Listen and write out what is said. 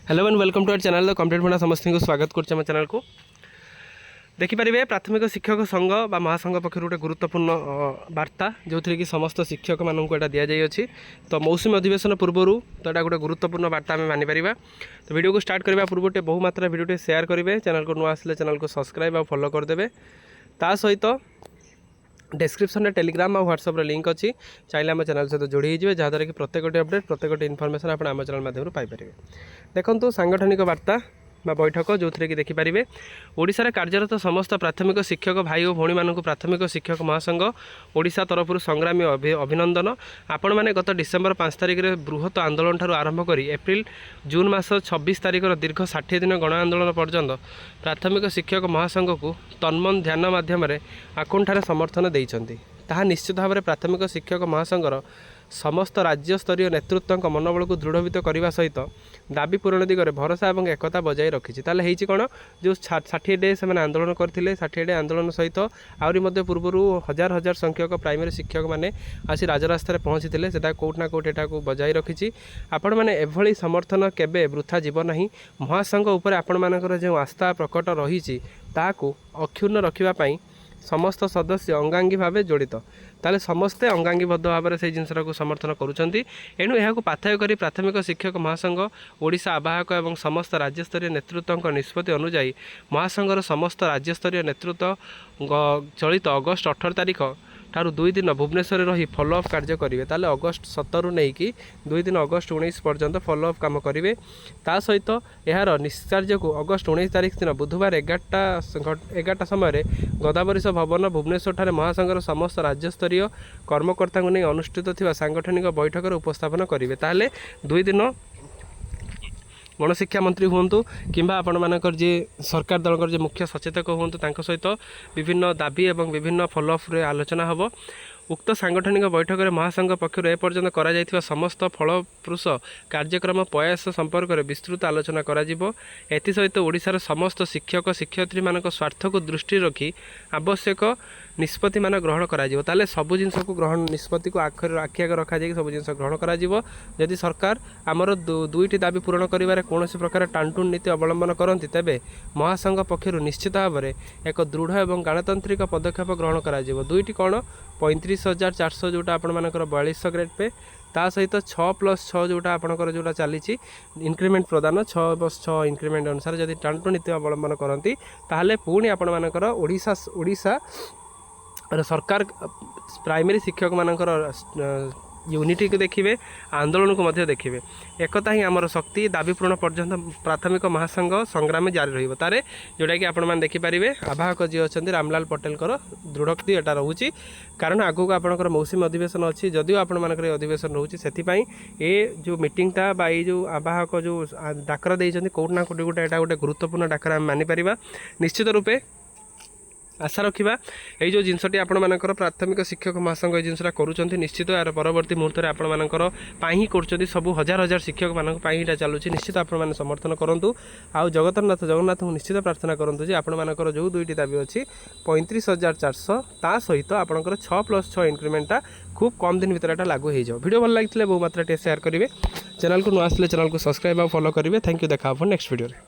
Hello and welcome to our channel complete भणा समस्त को स्वागत करछे हम चैनल को देखिपारे प्राथमिक शिक्षक संघ बा महासंघ पक्ष गोटे गुरुत्वपूर्ण वार्ता जो थी कि समस्त शिक्षक मानक एटा दि जाइए तो मौसुमी अधिवेशन पूर्वर तो यहाँ गोटे गुरुत्वपूर्ण वार्ता आम मानिपर तो वीडियो को स्टार्ट करने पूर्व बहुमात्रा वीडियो शेयर करेंगे चैनल को नुआ आसिले चैनल को सब्सक्राइब और फॉलो करदे ता सहित डिस्क्रिप्शन में टेलीग्राम और व्हाट्सएप लिंक अच्छी चाहिए आम चैनल सहित जोड़ी होइए जहाँद्वारा कि प्रत्येक अपडेट प्रत्येक इनफर्मेशन आप आम चैनल माध्यम पाइपर देखो सांगठनिक वार्ता बैठक जो थी कि देखिपारे ओडिशा कार्यरत समस्त प्राथमिक शिक्षक भाई और भौणी मानक प्राथमिक शिक्षक महासंघ ओडिशा तरफ संग्रामी अभिनंदन आपण मैंने गत डिसेम्बर 5 तारिख में बृहत आंदोलन ठारू आरंभ कर एप्रिल जून मास 26 तारिख दीर्घ 60 दिन गण आंदोलन पर्यंत प्राथमिक शिक्षक महासंघ को तन्मन ध्यान मध्यम आकुंठार समर्थन देइछन्ति ताहा निश्चित भाव में प्राथमिक शिक्षक महासंघर समस्त राज्य स्तरीय नेतृत्व मनोबल को दृढ़ीभूत करने सहित दाबी पूरण दिगरे भरोसा और एकता बजाय रखी कौन जो 60 डे से आंदोलन करते 60 डे आंदोलन सहित आहरी पूर्वर हजार हजार संख्यक प्राइमरी शिक्षक मैंने आसी राजरास्तार पहुँची से कौटना कौट एटा को बजाय रखी आपण मैंने एभली समर्थन केबे वृथा जीव नहीं महासंघ उपर आपण मानकर जो आस्था प्रकट रही ताकू अक्षुण्ण रखापी समस्त सदस्य अंगांगी भाव जड़ित ताले समस्ते अंगांगीबद्ध भाव में से जिनसा को समर्थन करुँच एणु यह पाथय कर प्राथमिक शिक्षक महासंघ ओडिशा आवाहक और समस्त राज्यस्तरीय नेतृत्व निष्पत्ति अनुजाई महासंघर समस्त राज्यस्तरीय नेतृत्व चलित अगस्ट 18 तारिख ठारू 2 दिन भुवनेश्वर रही फॉलोअप कार्य करेंगे ताले अगस्ट 17 रु नहीं कि 2 दिन अगस्ट 19 पर्यंत फॉलोअप काम करेंगे ता सहित यार निष्कार्य को अगस्ट 19 तारिख दिन बुधवार 11टा समय गदावरीश भवन भुवनेश्वर ठारे महासंघर समस्त राज्यस्तरीय कर्मकर्ता नहीं अनुष्ठित थिबा सांगठनिक बैठक उपस्थापन करेंगे ताले 2 दिन गणशिक्षा मंत्री हूँ कि आपण मानकर जी सरकार दल जो मुख्य सचेतक हूँ सहित विभिन्न दाबी एवं विभिन्न फॉलोअप आलोचना हम उक्त सांगठनिक बैठक में महासंघ पक्षर एपर्यंत कर समस्त फलप्रुष कार्यक्रम प्रयास संपर्क में विस्तृत आलोचना सहित ओडिशार समस्त शिक्षक शिक्षयित्री मान स्वार्थ को दृष्टि रखी आवश्यक निष्पत्ति मान ग्रहण करा सबु जिनस को ग्रहण निष्पत्ति को आखि आगे रखा जाए सब जिन ग्रहण करा सरकार आमर दुईटी दाबी पूरण कर कौन प्रकार टाणटुण नीति अवलंबन करती तेबे महासंघ पक्षर निश्चित भाव में एक दृढ़ और गणतांत्रिक पदक्षेप ग्रहण करा दुईटी कौन 35,400 जोटा आपण मानकर 4200 ग्रेड पे ता सहित 6+6 जोटा आपणकर जोटा चली इनक्रिमेंट प्रदान 6+6 इनक्रिमेंट अनुसार जदि टाणटुण नीति अवलंबन करती ताहले पुणी आपण मानकर ओडिशा सरकार प्राइमरी शिक्षक मानकर यूनिटी को देखिए आंदोलन को मध्य देखिए एकता ही आमर शक्ति दाबी पूरण पर्यंत प्राथमिक महासंघ संग्राम जारी रही तारे जोटा कि आपण मैंने देखिपारे आवाहक जी अच्छा रामलाल पटेल दृढ़ोक्ति एटा रोचे कारण आगक आपंकर मौसुमी अधिवेशन अच्छी जदिव आपण मानक अधिवेशन रोचे से ए जो मीटिंगटा बा ये जो आवाहक जो डाकर देते कौटना कौटी गोटे एटा गोटे गुरुत्वपूर्ण डाकर आम मानिपर निश्चित रूपे आशा रखा ये जो जिनसटी आपण मानकर प्राथमिक शिक्षक महासंघ ये जिनसा करुँच निश्चित यार परवर्ती मुहूर्त में आपण मानकर ही कर सब हजार हजार शिक्षक मानक यहाँ चलुची निश्चित आपण मैंने समर्थन करूँ आउ जगन्नाथ को निश्चित प्रार्थना करूँ जे आपण मानकर जो दुईटी दाबी अच्छी 35,400 ता सहित आपंकर 6+6 इनक्रिमेंटा खूब कम दिन भर लागू हो जाओ वीडियो भल लगी बहुमात्रा शेयर करेंगे चैनल को नुआ आसिले चैनल को सब्सक्राइब और फॉलो करेंगे थैंक यू देखा नेक्स्ट वीडियो।